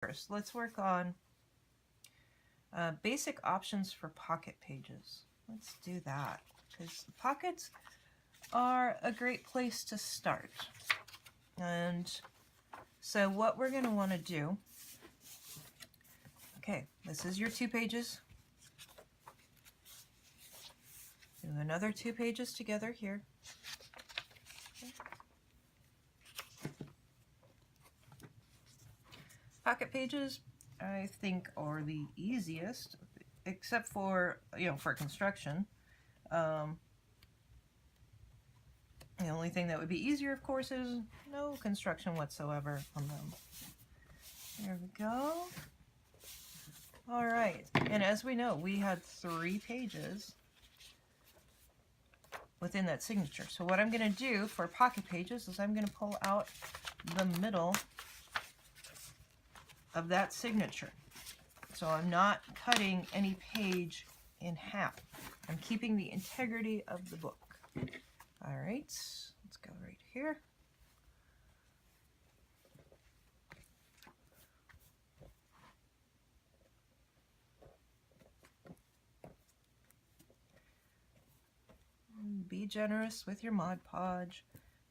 First, let's work on basic options for pocket pages. Let's do that because pockets are a great place to start. And so what we're going to want to do, okay, this is your 2 pages. Do another 2 pages together here. Okay. Pocket pages, I think, are the easiest, except for, for construction. The only thing that would be easier, of course, is no construction whatsoever on them. There we go. All right, and as we know, we had 3 pages within that signature. So what I'm going to do for pocket pages is I'm going to pull out the middle of that signature. So I'm not cutting any page in half. I'm keeping the integrity of the book. All right, let's go right here. Be generous with your Mod Podge.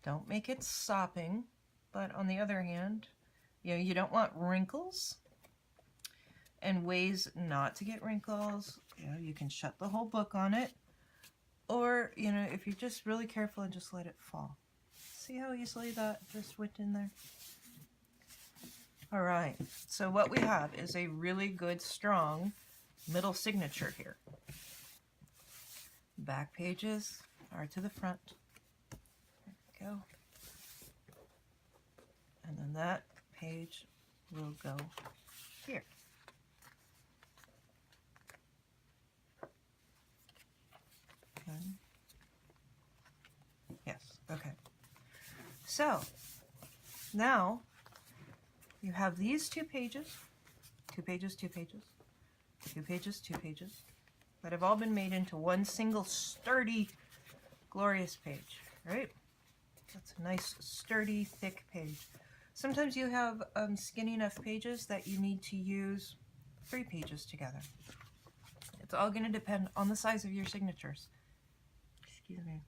Don't make it sopping, but on the other hand, you don't want wrinkles. And ways not to get wrinkles, you can shut the whole book on it, or if you're just really careful and just let it fall. See how easily that just went in there? All right, so what we have is a really good, strong middle signature here. Back pages are to the front. There we go. And then that page will go here. Yes, okay. So now you have these 2 pages, 2 pages, 2 pages, 2 pages, 2 pages, that have all been made into one single sturdy, glorious page, right? That's a nice, sturdy, thick page. Sometimes you have skinny enough pages that you need to use 3 pages together. It's all going to depend on the size of your signatures. Excuse me.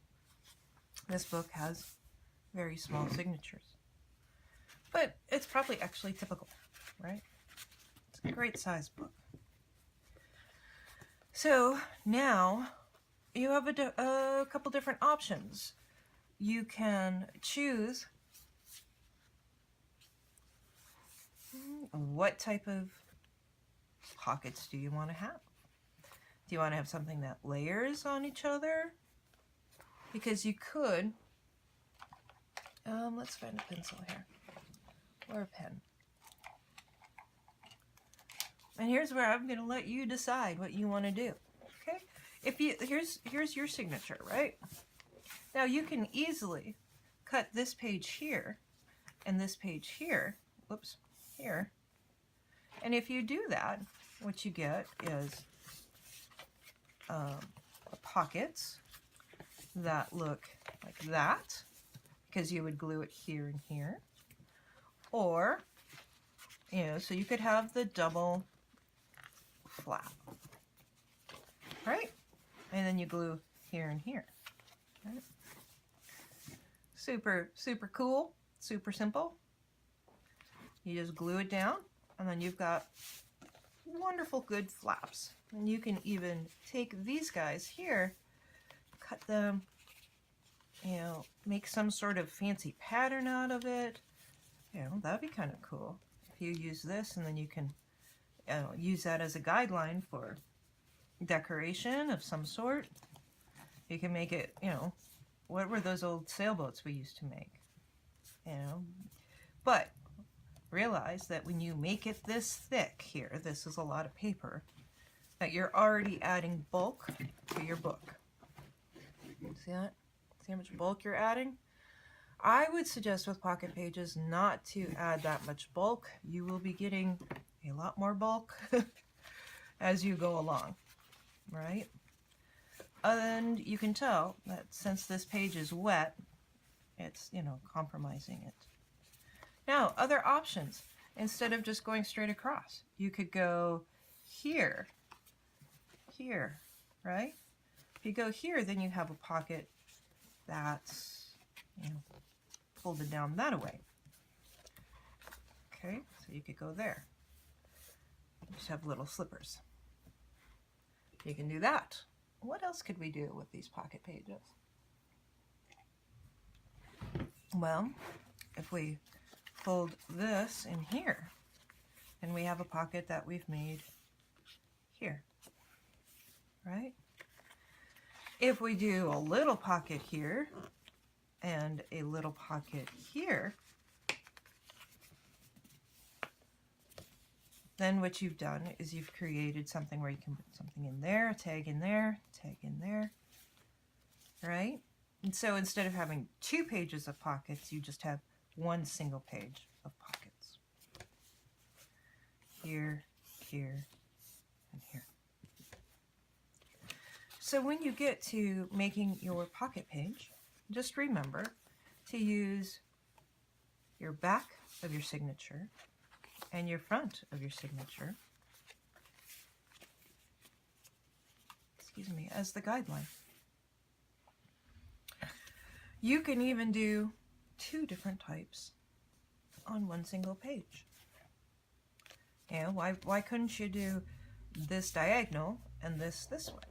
This book has very small signatures, but it's probably actually typical, right? It's a great size book. So now you have a couple different options. You can choose what type of pockets do you want to have. Do you want to have something that layers on each other? Because you could, let's find a pencil here, or a pen. And here's where I'm going to let you decide what you want to do. Okay? Here's your signature, right? Now you can easily cut this page here and this page here. Whoops, here. And if you do that, what you get is pockets that look like that, because you would glue it here and here. Or, so you could have the double flap, right? And then you glue here and here. Right? Super, super cool, super simple. You just glue it down, and then you've got wonderful, good flaps. And you can even take these guys here, cut them, make some sort of fancy pattern out of it. That'd be kind of cool if you use this, and then you can use that as a guideline for decoration of some sort. You can make it, what were those old sailboats we used to make? But realize that when you make it this thick here, this is a lot of paper, that you're already adding bulk to your book. See that? See how much bulk you're adding? I would suggest with pocket pages not to add that much bulk. You will be getting a lot more bulk as you go along, right? And you can tell that since this page is wet, it's, compromising it. Now, other options. instead of just going straight across. You could go here, here, right? If you go here, then you have a pocket that's, you know, folded down that way. Okay, so you could go there. Just have little slippers. You can do that. What else could we do with these pocket pages? Well, if we fold this in here, and we have a pocket that we've made here, right? If we do a little pocket here and a little pocket here, then what you've done is you've created something where you can put something in there, a tag in there, tag in there, right? And so instead of having 2 pages of pockets, you just have 1 single page of pockets. Here, here, and here. So when you get to making your pocket page, just remember to use your back of your signature and your front of your signature, as the guideline. You can even do 2 different types on 1 single page. Yeah, why couldn't you do this diagonal and this way?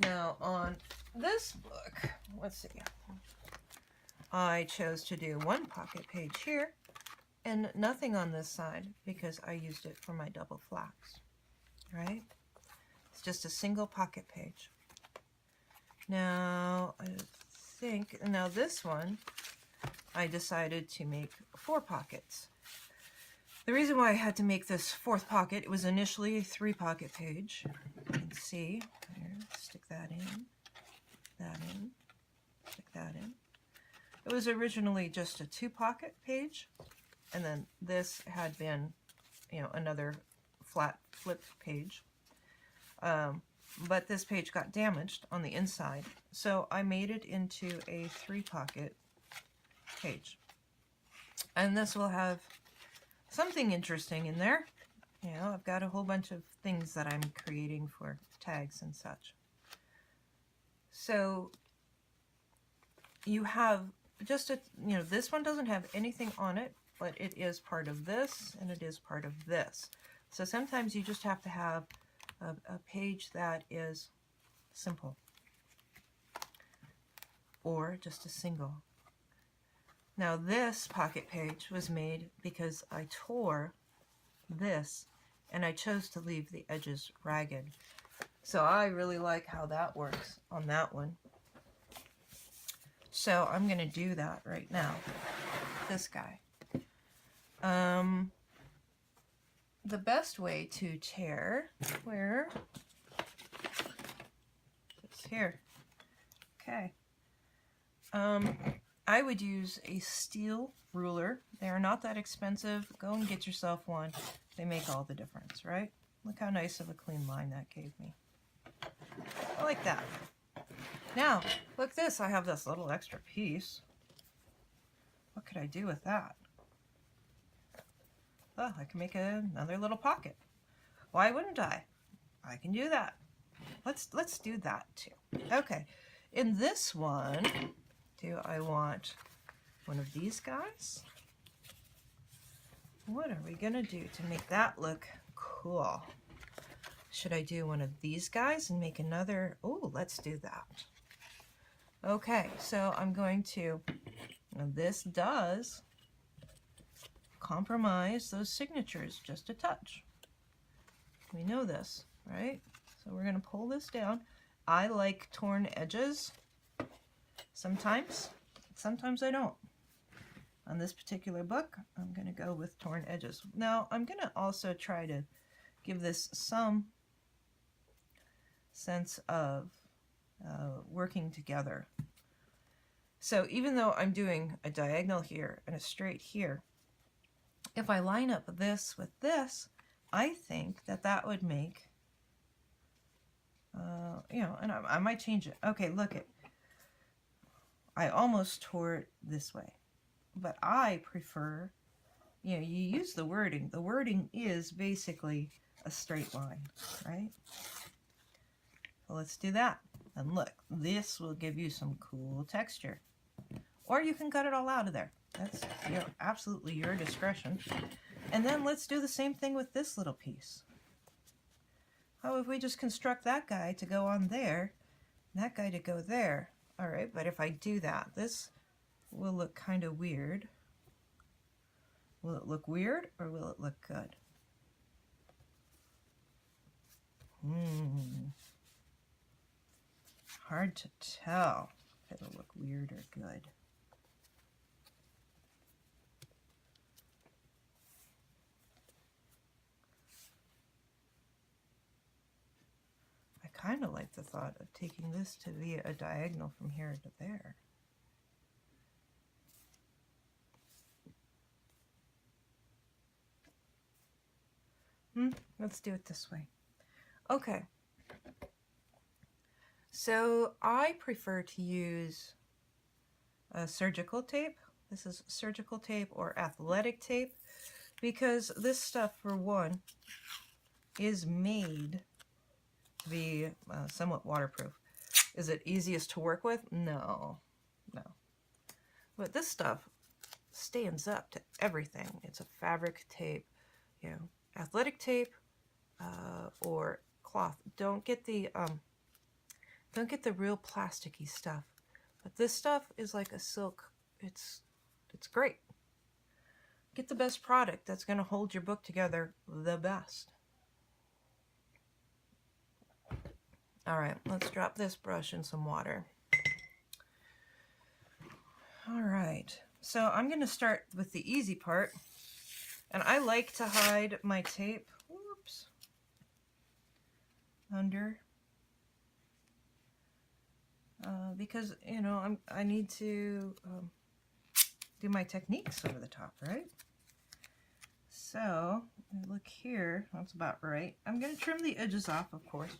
Now on this book, let's see, I chose to do 1 pocket page here and nothing on this side because I used it for my double flaps, right? It's just a single pocket page. Now now this one I decided to make 4 pockets. The reason why I had to make this 4th pocket, it was initially a 3 pocket page. You can see here, stick that in, stick that in. It was originally just a 2 pocket page, and then this had been, you know, another flat flip page. But this page got damaged on the inside, so I made it into a 3 pocket page. And this will have something interesting in there. You know, I've got a whole bunch of things that I'm creating for tags and such. So you have just a, you know, this one doesn't have anything on it, but it is part of this and it is part of this. So sometimes you just have to have a page that is simple or just a single. Now this pocket page was made because I tore this and I chose to leave the edges ragged. So I really like how that works on that one. So I'm going to do that right now. This guy. The best way to tear, where? It's here. Okay. I would use a steel ruler. They are not that expensive. Go and get yourself one. They make all the difference, right? Look how nice of a clean line that gave me. I like that. Now, look this. I have this little extra piece. What could I do with that? Oh, I can make another little pocket. Why wouldn't I? I can do that. Let's do that too. Okay. In this one, do I want one of these guys? What are we gonna do to make that look cool? Should I do one of these guys and make another? Oh, let's do that. Okay, so I'm going to, now this does compromise those signatures just a touch. We know this, right? So we're going to pull this down. I like torn edges sometimes I don't. On this particular book, I'm going to go with torn edges. Now, I'm going to also try to give this some sense of working together. So even though I'm doing a diagonal here and a straight here, if I line up this with this, I think that that would make, you know, and I might change it. Okay, look it. I almost tore it this way, but I prefer you know, you use the wording. The wording is basically a straight line, right? So let's do that. And look, this will give you some cool texture. Or you can cut it all out of there. That's, you know, absolutely your discretion. And then let's do the same thing with this little piece. How if we just construct that guy to go on there, and that guy to go there? All right, but if I do that, this will look kind of weird. Will it look weird or will it look good? Hard to tell if it'll look weird or good. I kind of like the thought of taking this to be a diagonal from here to there. Let's do it this way. Okay. So I prefer to use surgical tape. This is surgical tape or athletic tape because this stuff, for one, is made to be somewhat waterproof. Is it easiest to work with? No, no. But this stuff stands up to everything. It's a fabric tape, you know, athletic tape or cloth. Don't get the real plasticky stuff. But this stuff is like a silk. It's great. Get the best product that's going to hold your book together the best. All right, let's drop this brush in some water. All right, so I'm going to start with the easy part. And I like to hide my tape, whoops, under, because, you know, I need to do my techniques over the top, right? So, look here, that's about right. I'm going to trim the edges off, of course.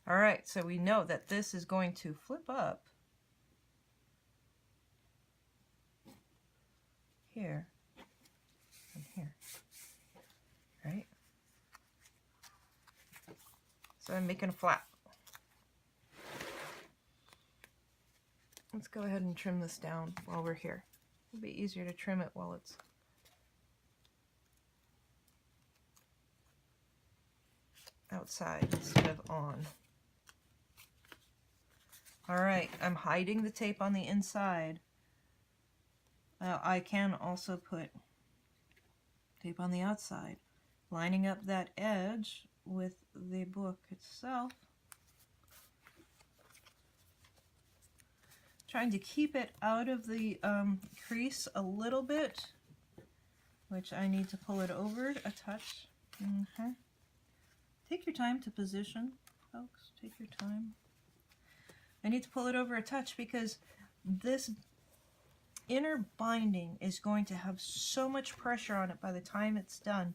All right, so we know that this is going to flip up here and here, right? So I'm making a flap. Let's go ahead and trim this down while we're here. It'll be easier to trim it while it's outside instead of on. All right, I'm hiding the tape on the inside. I can also put tape on the outside, lining up that edge with the book itself. Trying to keep it out of the crease a little bit, which I need to pull it over a touch. Take your time to position, folks. Take your time. I need to pull it over a touch because this inner binding is going to have so much pressure on it by the time it's done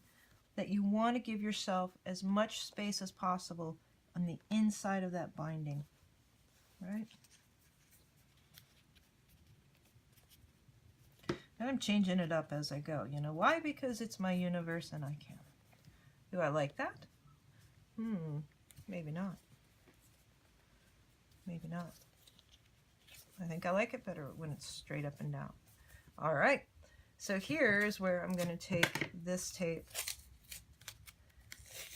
that you want to give yourself as much space as possible on the inside of that binding, right? And I'm changing it up as I go. You know why? Because it's my universe and I can. Do I like that? Maybe not. Maybe not. I think I like it better when it's straight up and down. All right, so here's where I'm going to take this tape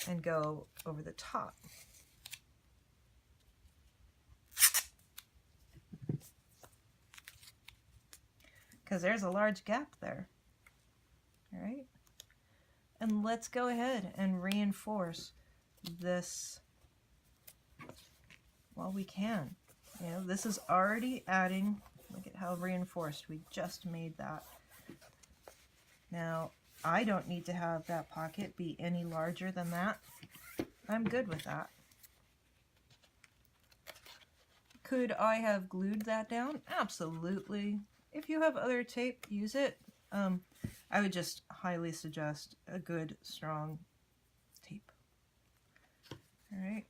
and go over the top. Because there's a large gap there. All right, and let's go ahead and reinforce this while we can. You know, this is already adding, look at how reinforced we just made that. Now, I don't need to have that pocket be any larger than that. I'm good with that. Could I have glued that down? Absolutely. If you have other tape, use it. I would just highly suggest a good, strong tape. All right.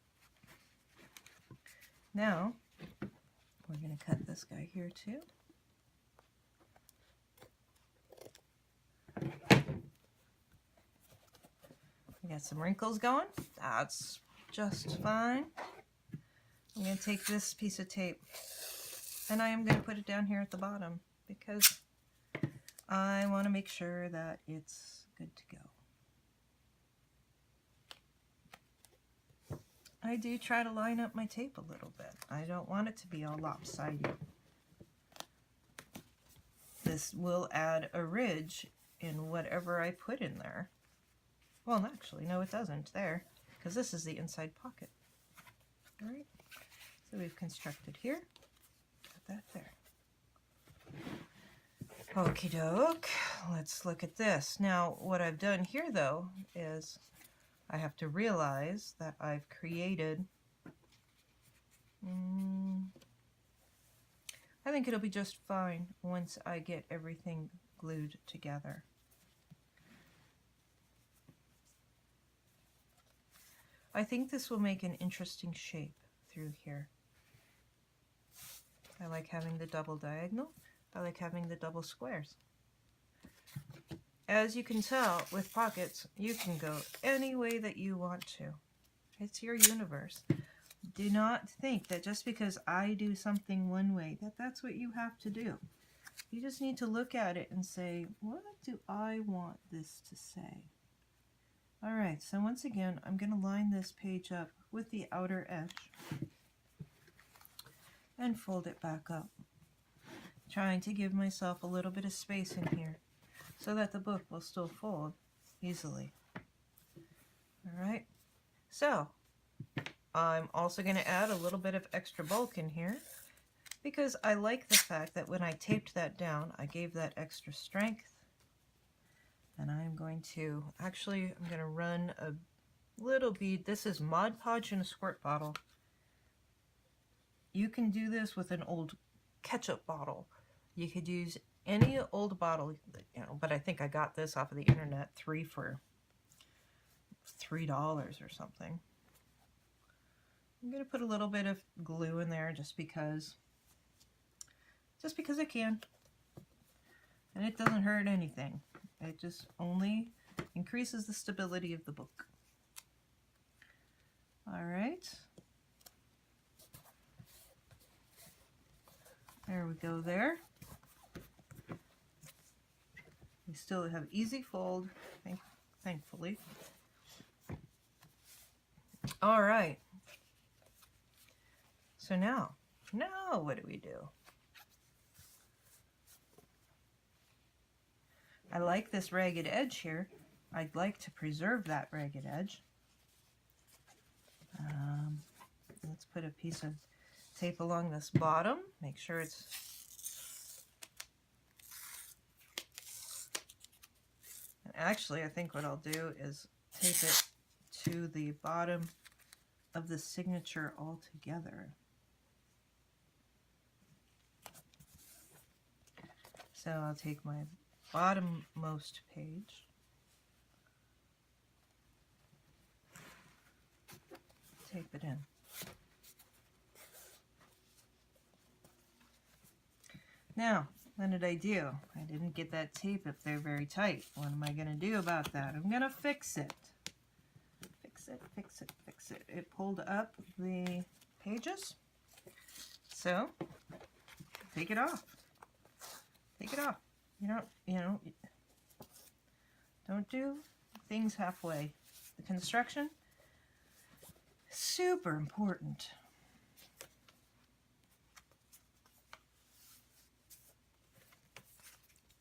Now, we're going to cut this guy here too. We got some wrinkles going. That's just fine. I'm going to take this piece of tape and I am going to put it down here at the bottom because I want to make sure that it's good to go. I do try to line up my tape a little bit. I don't want it to be all lopsided. This will add a ridge in whatever I put in there. Well, actually, no, it doesn't there, because this is the inside pocket. All right, so we've constructed here, got that there. Okie doke, let's look at this. Now, what I've done here, though, is I have to realize that I've created, I think it'll be just fine once I get everything glued together. I think this will make an interesting shape through here. I like having the double diagonal. I like having the double squares. As you can tell, with pockets, you can go any way that you want to. It's your universe. Do not think that just because I do something one way, that that's what you have to do. You just need to look at it and say, what do I want this to say? All right, so once again, I'm going to line this page up with the outer edge and fold it back up, trying to give myself a little bit of space in here so that the book will still fold easily. All right, so I'm also going to add a little bit of extra bulk in here because I like the fact that when I taped that down, I gave that extra strength. And I'm going to, actually, I'm going to run a little bead. This is Mod Podge in a squirt bottle. You can do this with an old ketchup bottle. You could use any old bottle, you know, but I think I got this off of the internet, 3 for $3 or something. I'm going to put a little bit of glue in there just because I can. And it doesn't hurt anything. It just only increases the stability of the book. All right. There we go there. We still have easy fold, thankfully. All right. So now what do we do? I like this ragged edge here. I'd like to preserve that ragged edge. Let's put a piece of tape along this bottom. Make sure it's... And actually, I think what I'll do is tape it to the bottom of the signature altogether. So I'll take my bottommost page, tape it in. Now, what did I do? I didn't get that tape up there very tight. What am I going to do about that? I'm going to fix it. Fix it, fix it, fix it. It pulled up the pages. So, take it off. Take it off. Don't do things halfway. The construction, super important.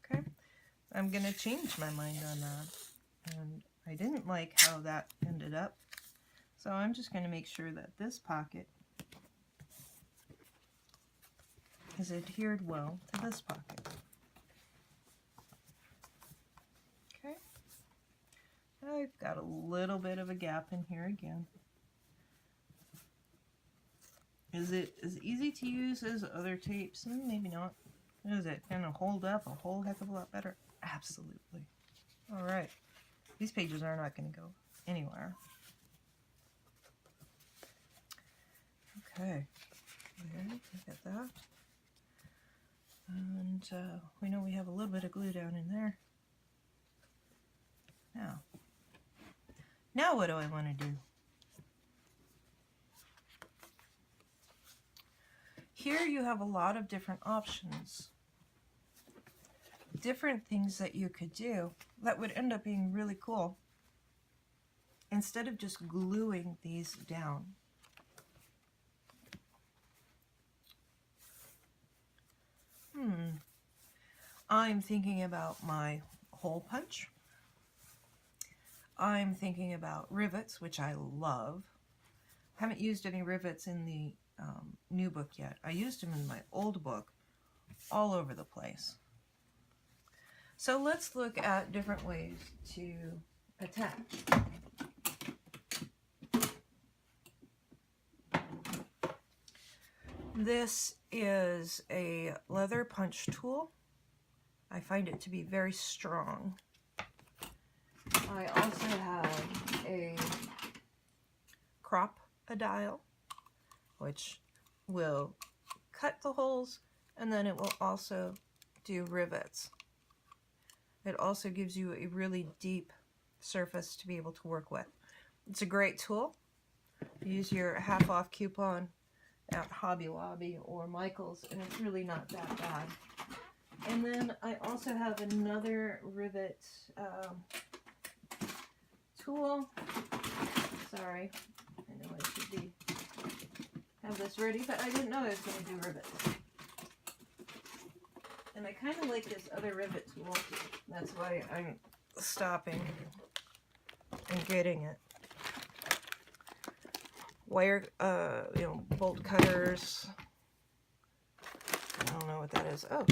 Okay, I'm going to change my mind on that. And I didn't like how that ended up. So I'm just going to make sure that this pocket is adhered well to this pocket. Okay, I've got a little bit of a gap in here again. Is it as easy to use as other tapes? Maybe not. Is it going to hold up a whole heck of a lot better? Absolutely. All right. These pages are not going to go anywhere. Okay. There, look at that. And we know we have a little bit of glue down in there. Now what do I want to do? Here you have a lot of different options. Different things that you could do that would end up being really cool instead of just gluing these down. I'm thinking about my hole punch. I'm thinking about rivets, which I love. Haven't used any rivets in the new book yet. I used them in my old book all over the place. So let's look at different ways to attach. This is a leather punch tool. I find it to be very strong. I also have a crop-a-dial, which will cut the holes, and then it will also do rivets. It also gives you a really deep surface to be able to work with. It's a great tool. Use your half-off coupon at Hobby Lobby or Michael's, and it's really not that bad. And then I also have another rivet tool. Sorry, I know I should have this ready, but I didn't know I was going to do rivets. And I kind of like this other rivet tool. That's why I'm stopping and getting it. Wire, bolt cutters. I don't know what that is. Oh,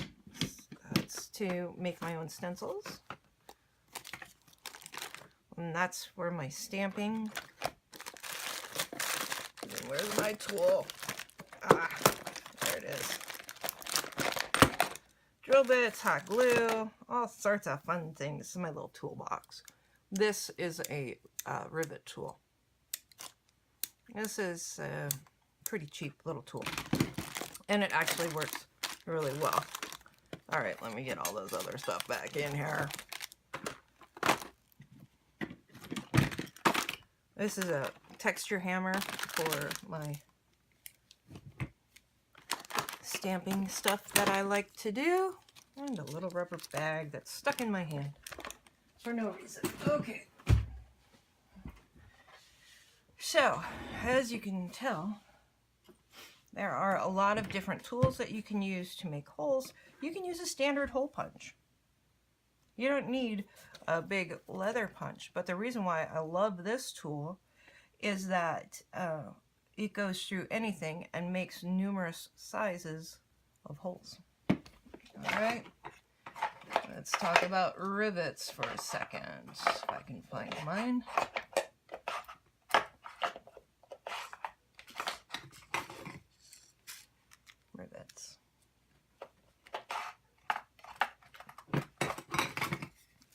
that's to make my own stencils. And that's for my stamping. And then where's my tool? Ah, there it is. Drill bits, hot glue, all sorts of fun things. This is my little toolbox. This is a rivet tool. This is a pretty cheap little tool, and it actually works really well. All right, let me get all those other stuff back in here. This is a texture hammer for my stamping stuff that I like to do, and a little rubber bag that's stuck in my hand for no reason. Okay. So, as you can tell, there are a lot of different tools that you can use to make holes. You can use a standard hole punch. You don't need a big leather punch, but the reason why I love this tool is that it goes through anything and makes numerous sizes of holes. All right, let's talk about rivets for a second, if I can find mine. Rivets.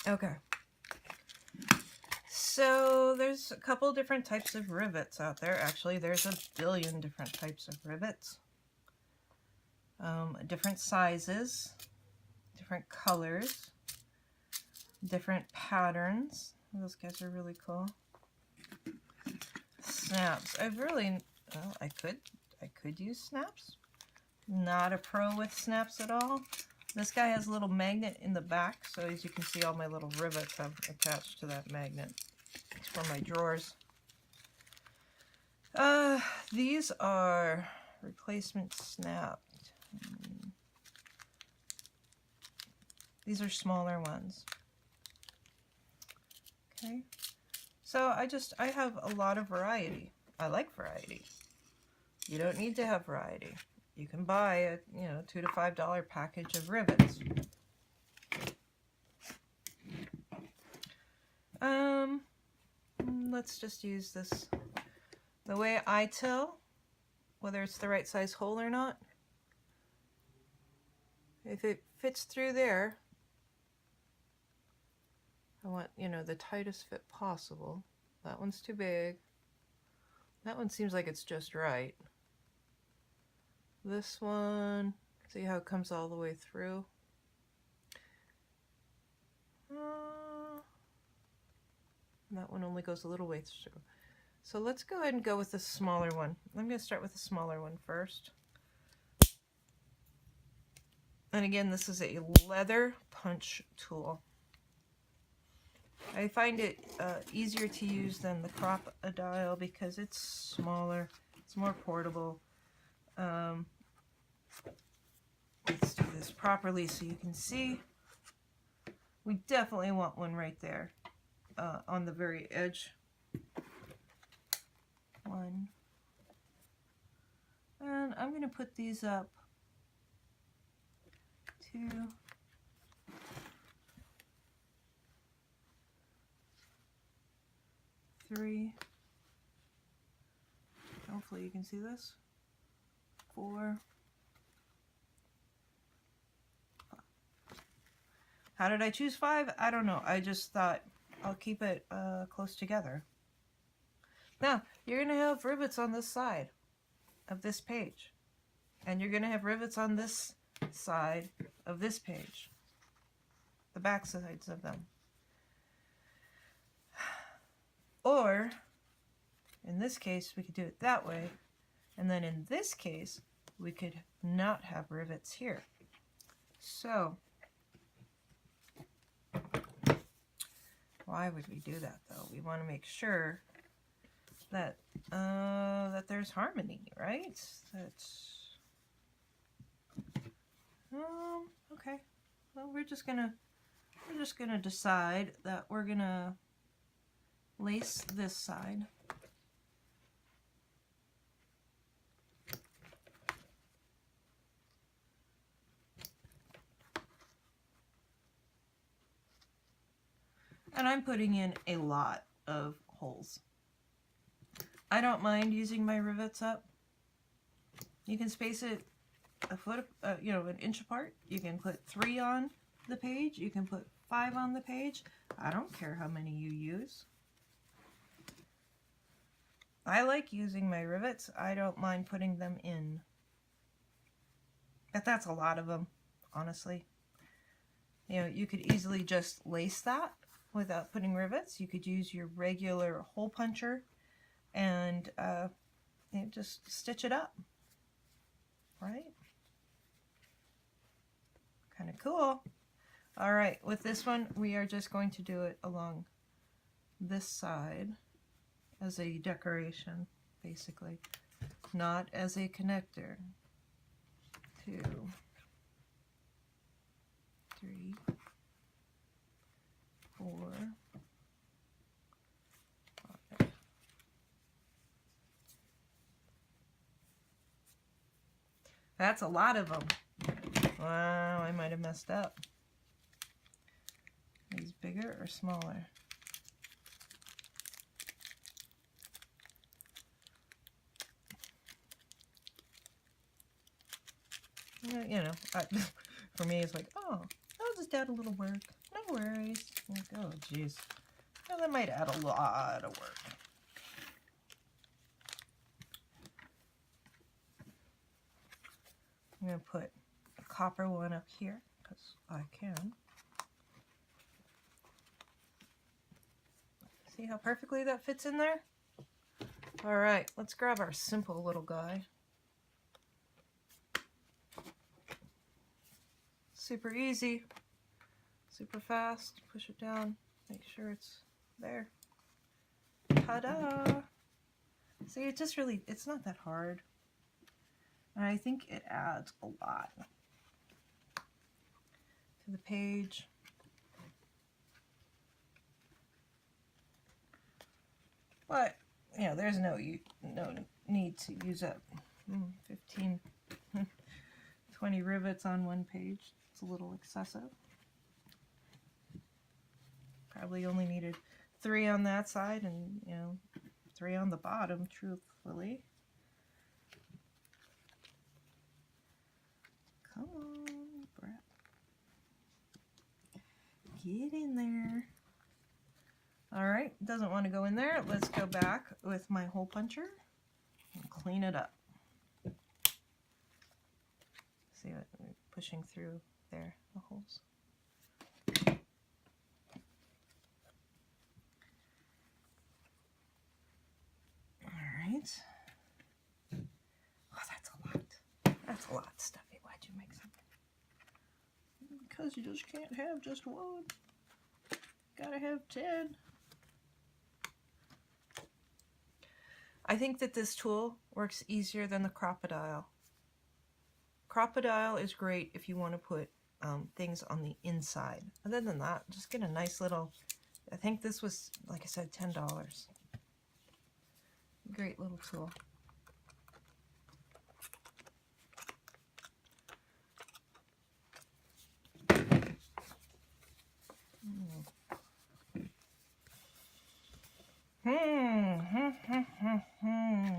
Okay. So there's a couple different types of rivets out there. Actually, there's a billion different types of rivets. Different sizes, different colors, different patterns. Those guys are really cool. Snaps. I could use snaps. Not a pro with snaps at all. This guy has a little magnet in the back, so as you can see, all my little rivets have attached to that magnet. It's for my drawers. These are replacement snapped. These are smaller ones. Okay, so I have a lot of variety. I like variety. You don't need to have variety. You can buy a $2 to $5 package of rivets. Let's just use this. The way I tell whether it's the right size hole or not, if it fits through there, I want, the tightest fit possible. That one's too big. That one seems like it's just right. This one, see how it comes all the way through? That one only goes a little way through. So let's go ahead and go with the smaller one. I'm going to start with the smaller one first. And again, this is a leather punch tool. I find it easier to use than the crocodile because it's smaller, it's more portable. Let's do this properly so you can see. We definitely want one right there on the very edge. One. And I'm going to put these up. 2. 3. Hopefully you can see this. 4. 5. How did I choose 5? I don't know. I just thought I'll keep it close together. Now, you're going to have rivets on this side of this page. And you're going to have rivets on this side of this page. The back sides of them. Or, in this case, we could do it that way. And then in this case, we could not have rivets here. So, why would we do that though? We want to make sure that that there's harmony, right? That's okay. Well, we're just gonna decide that we're gonna lace this side. And I'm putting in a lot of holes. I don't mind using my rivets up. You can space it a foot, an inch apart. You can put 3 on the page. You can put 5 on the page. I don't care how many you use. I like using my rivets. I don't mind putting them in. But that's a lot of them, honestly. You know, you could easily just lace that without putting rivets. You could use your regular hole puncher and just stitch it up, right? Kind of cool. All right, with this one, we are just going to do it along this side as a decoration, basically, not as a connector. 2, 3, 4, 5. That's a lot of them. Wow, I might have messed up. Is bigger or smaller? You know, for me, it's like, oh, I'll just add a little work. No worries. Like, oh, geez. Well, that might add a lot of work. I'm going to put a copper one up here, because I can. See how perfectly that fits in there? All right, let's grab our simple little guy. Super easy, super fast. Push it down, make sure it's there. Ta-da! See, it just really, it's not that hard. And I think it adds a lot to the page. But, you know, there's no need to use up 15, 20 rivets on one page. It's a little excessive. Probably only needed 3 on that side and, 3 on the bottom, truthfully. Come on, Brett. Get in there. All right, doesn't want to go in there. Let's go back with my hole puncher and clean it up. See what we're pushing through there, the holes. right. Oh, that's a lot. That's a lot, Stuffy. Why'd you make something? Because you just can't have just one. Gotta have 10. I think that this tool works easier than the Crocodile. Crocodile is great if you want to put things on the inside. Other than that, just get a nice little, I think this was, like I said, $10. Great little tool.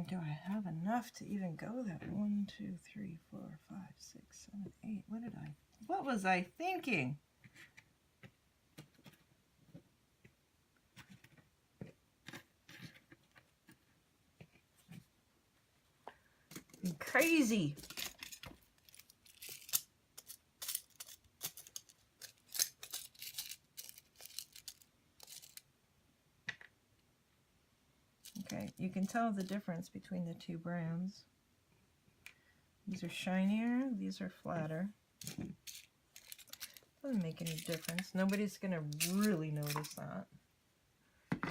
Do I have enough to even go that 1, 2, 3, 4, 5, 6, 7, 8? What was I thinking? I'm crazy. Okay, you can tell the difference between the two brands. These are shinier, these are flatter. Doesn't make any difference. Nobody's gonna really notice that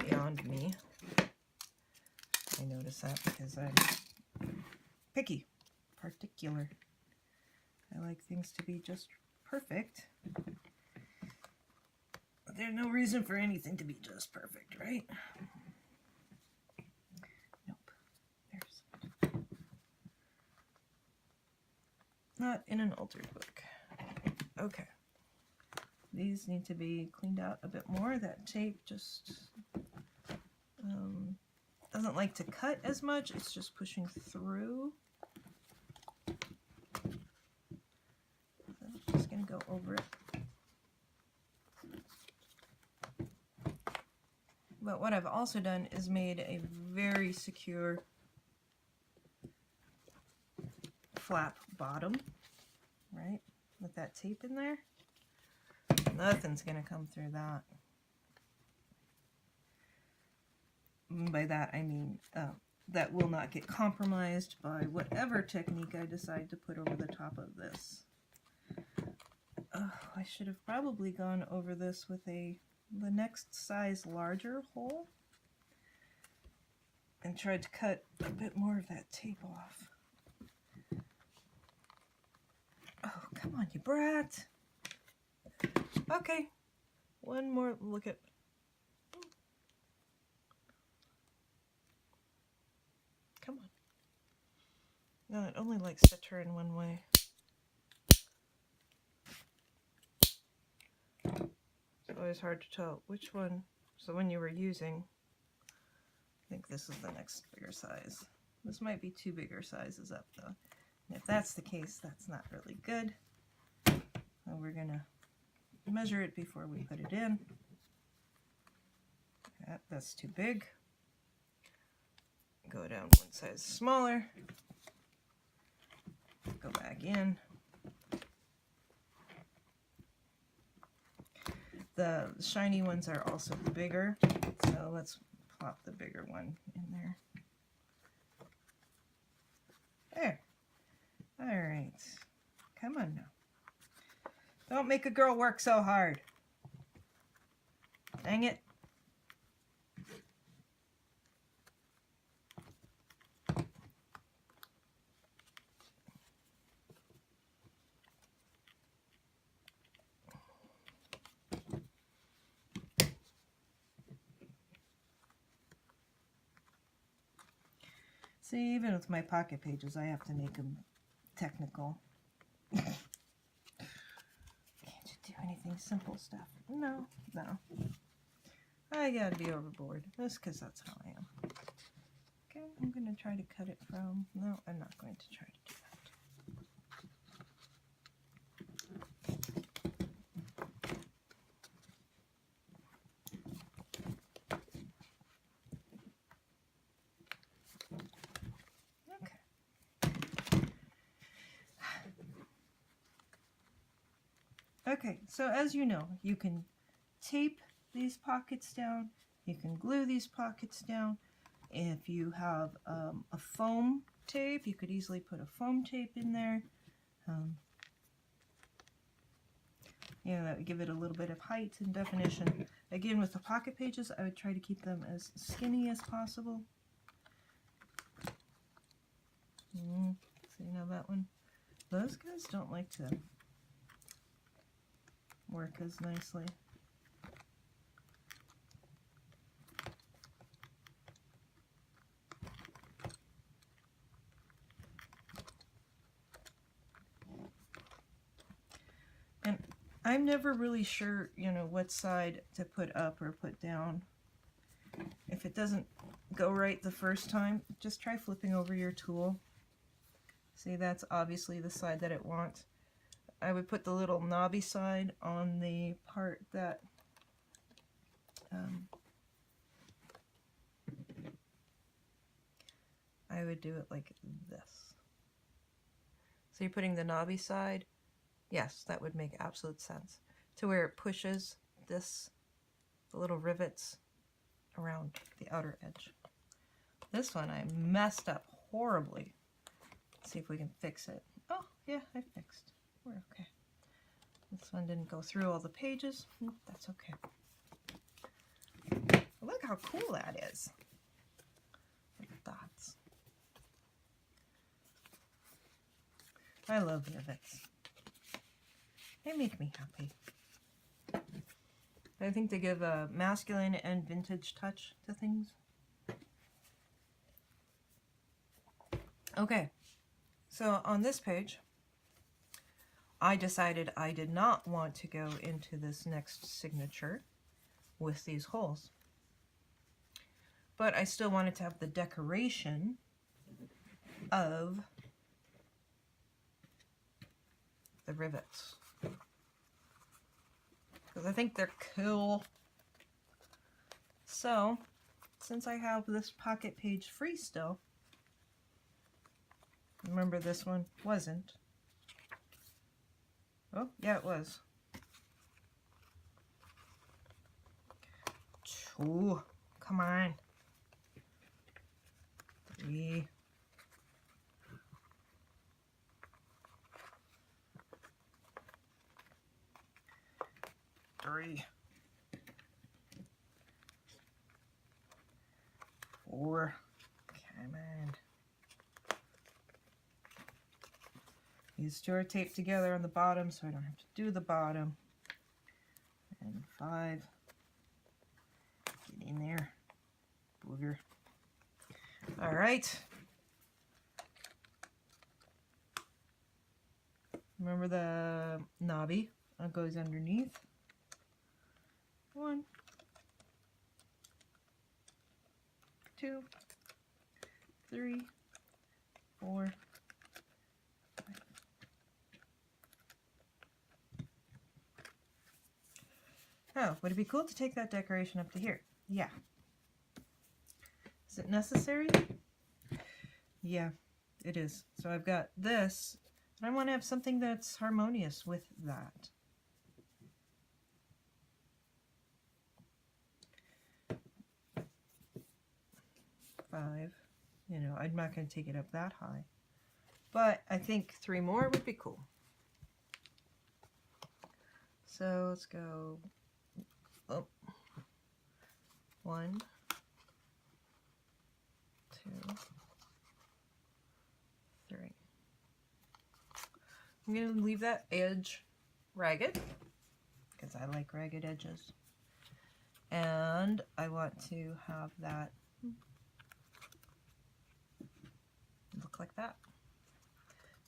beyond me. I notice that because I'm picky, particular. I like things to be just perfect. But there's no reason for anything to be just perfect, right? Not in an altered book. Okay. These need to be cleaned out a bit more. That tape just doesn't like to cut as much. It's just pushing through. I'm just going to go over it. But what I've also done is made a very secure flap bottom, right, with that tape in there. Nothing's gonna come through that. By that I mean that will not get compromised by whatever technique I decide to put over the top of this. I should have probably gone over this with the next size larger hole and tried to cut a bit more of that tape off. Oh, come on, you brat. Okay, one more look at. Come on. No, it only likes to turn one way. It's always hard to tell which one. So when you were using, I think this is the next bigger size. This might be 2 bigger sizes up though. And if that's the case, that's not really good. So we're gonna measure it before we put it in. That's too big. Go down one size smaller. Go back in. The shiny ones are also bigger, so let's plop the bigger one in there. There. All right. Come on now. Don't make a girl work so hard. Dang it. See, even with my pocket pages, I have to make them technical. Can't you do anything simple stuff? No, no. I gotta be overboard. That's because that's how I am. Okay, I'm going to try to cut it from... No, I'm not going to try to do that. Okay, so as you know, you can tape these pockets down, you can glue these pockets down, If you have a foam tape, you could easily put a foam tape in there. You know, that would give it a little bit of height and definition. Again, with the pocket pages, I would try to keep them as skinny as possible. See, now that one, those guys don't like to work as nicely. And I'm never really sure, you know, what side to put up or put down. If it doesn't go right the first time, just try flipping over your tool. See, that's obviously the side that it wants. I would put the little knobby side on the part that I would do it like this. So you're putting the knobby side, yes, that would make absolute sense, to where it pushes this, the little rivets around the outer edge. This one I messed up horribly. Let's see if we can fix it. Oh, yeah, I fixed. We're okay. This one didn't go through all the pages. That's okay. Look how cool that is. Little dots. I love rivets. They make me happy. I think they give a masculine and vintage touch to things. Okay, so on this page, I decided I did not want to go into this next signature with these holes. But I still wanted to have the decoration of the rivets, because I think they're cool. So, since I have this pocket page free still, remember this one wasn't. Oh, yeah, it was. Two, come on. Three. Three. Four. Come on. These two are taped together on the bottom, so I don't have to do the bottom. And 5. Get in there. Booger. All right. Remember the knobby that goes underneath? 1, 2, 3, 4, 5. Oh, would it be cool to take that decoration up to here? Yeah. Is it necessary? Yeah, it is. So I've got this, and I want to have something that's harmonious with that. Five. You know, I'm not going to take it up that high. But I think 3 more would be cool. So let's go. Oh. 1, 2, 3. I'm going to leave that edge ragged, because I like ragged edges. And I want to have that look like that.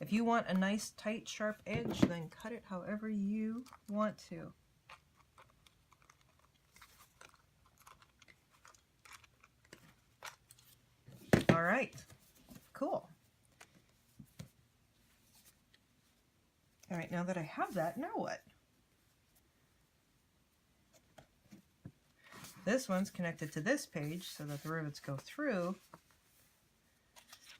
If you want a nice, tight, sharp edge, then cut it however you want to. All right, cool. All right, now that I have that, now what? This one's connected to this page so that the rivets go through.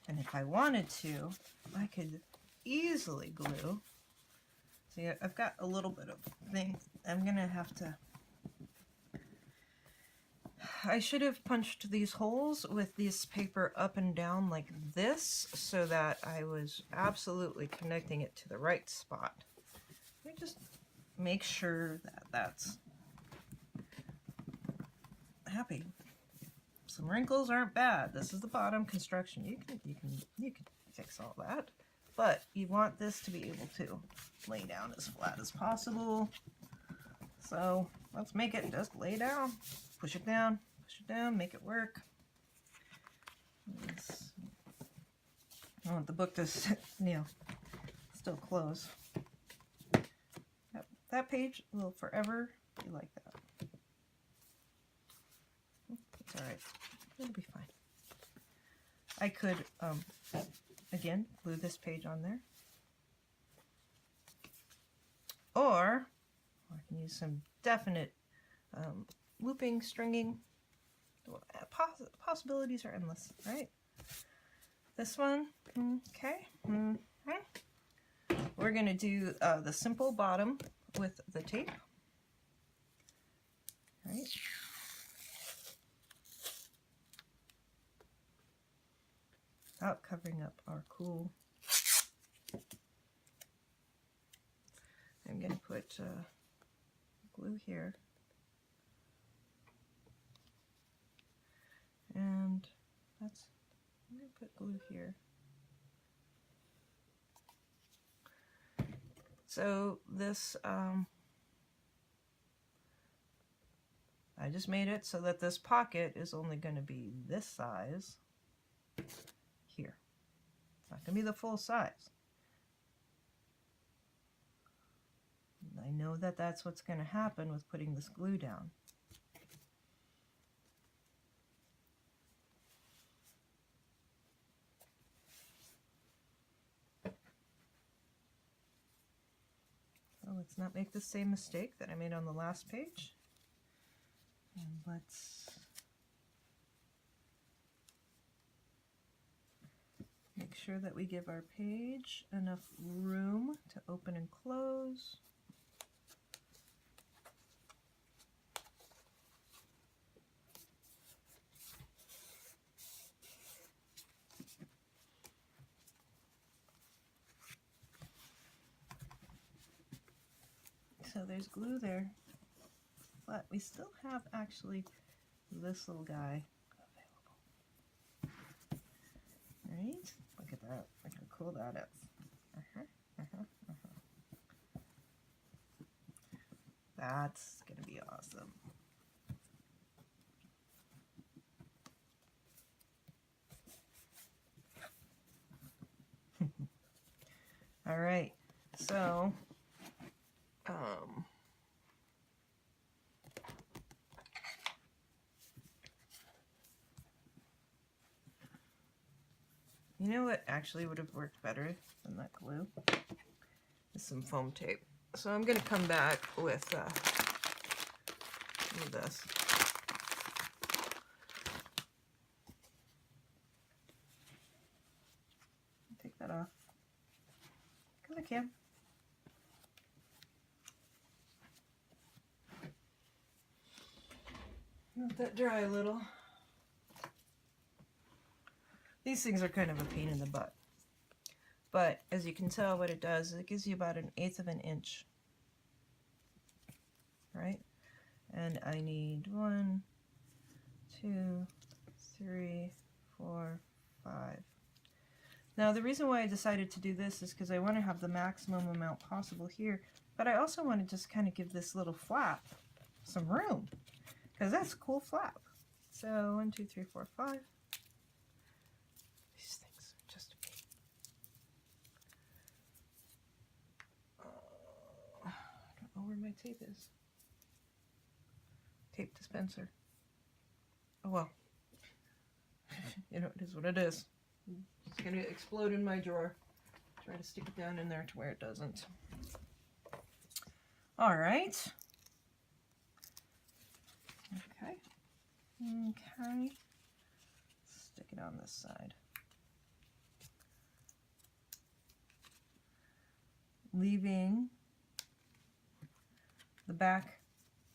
And if I wanted to, I could easily glue. See, I've got a little bit of thing. I'm gonna have to, I should have punched these holes with this paper up and down like this so that I was absolutely connecting it to the right spot. Let me just make sure that that's happy. Some wrinkles aren't bad. This is the bottom construction. You can fix all that, but you want this to be able to lay down as flat as possible. So let's make it just lay down, push it down, make it work. I want the book to, still close. That page will forever be like that. It's all right. It'll be fine. I could, again, glue this page on there. Or I can use some definite looping, stringing. Possibilities are endless, right? This one, okay. We're going to do the simple bottom with the tape. Right. Without covering up our cool. I'm going to put glue here. And I'm going to put glue here. So this, I just made it so that this pocket is only going to be this size here. It's not going to be the full size. And I know that that's what's going to happen with putting this glue down. So let's not make the same mistake that I made on the last page. And let's make sure that we give our page enough room to open and close. So there's glue there, but we still have actually this little guy available. Right? Look at that. Look how cool that is. That's going to be awesome. All right. So you know what actually would have worked better than that glue? Is some foam tape. So I'm going to come back with this. Take that off because I can. Let that dry a little. These things are kind of a pain in the butt. But as you can tell, what it does is it gives you about 1/8 of an inch. Right? And I need 1, 2, 3, 4, 5. Now the reason why I decided to do this is because I want to have the maximum amount possible here, but I also want to just kind of give this little flap some room, because that's a cool flap. So 1, 2, 3, 4, 5. These things are just a pain. I don't know where my tape is. Tape dispenser. Oh well. You know, it is what it is. It's going to explode in my drawer. Try to stick it down in there to where it doesn't. All right. Okay. Okay. Stick it on this side. Leaving the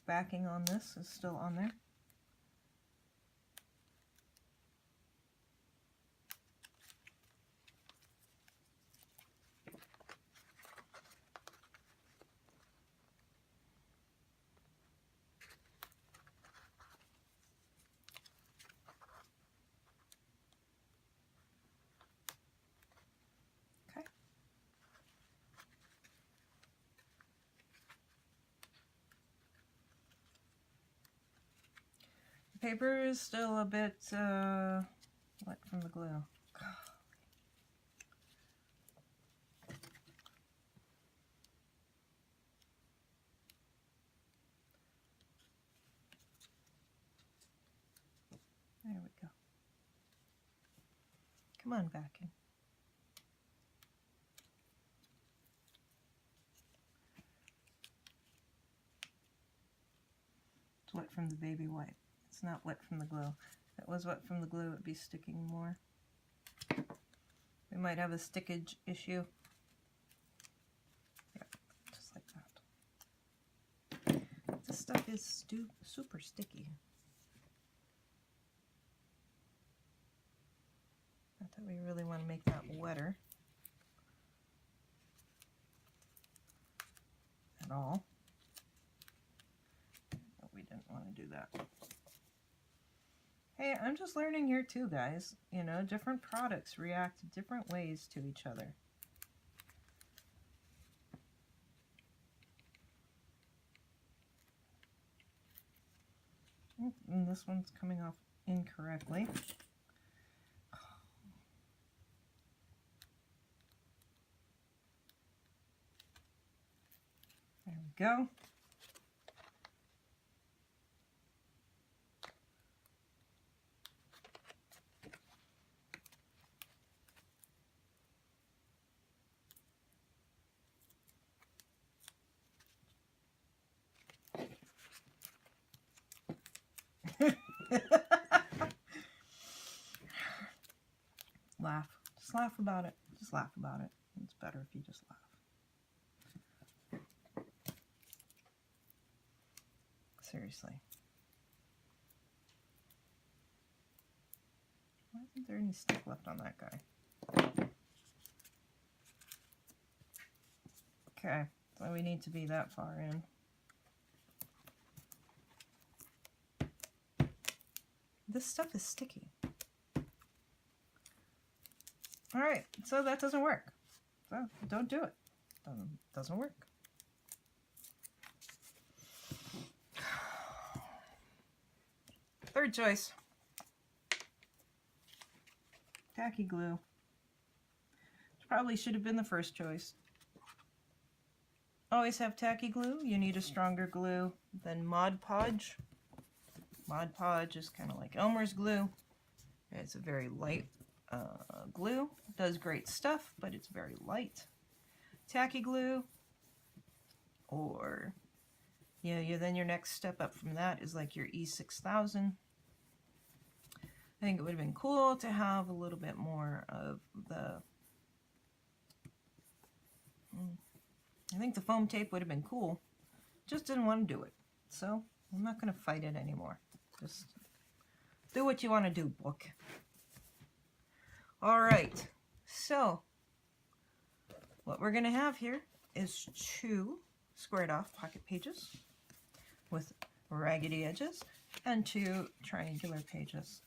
backing on this is still on there. paper is still a bit wet from the glue. There we go. Come on back in. It's wet from the baby wipe. It's not wet from the glue. If it was wet from the glue, it'd be sticking more. We might have a stickage issue. Yeah, just like that. This stuff is super sticky. Not that we really want to make that wetter at all. But we didn't want to do that. Hey, I'm just learning here too, guys. You know, different products react different ways to each other. And this one's coming off incorrectly. There we go. Laugh. Just laugh about it. Just laugh about it. It's better if you just laugh. Seriously. Why isn't there any stick left on that guy? Okay, so we need to be that far in. This stuff is sticky. All right, so that doesn't work. So don't do it. Doesn't work. Third choice. Tacky glue. Which probably should have been the first choice. Always have tacky glue. You need a stronger glue than Mod Podge. Mod Podge is kind of like Elmer's glue. It's a very light glue. It does great stuff, but it's very light. Tacky glue, or then your next step up from that is like your E6000. I think it would have been cool to have a little bit more of the. I think the foam tape would have been cool. Just didn't want to do it, so I'm not going to fight it anymore. Just do what you want to do, book. All right, so what we're going to have here is 2 squared off pocket pages with raggedy edges and 2 triangular pages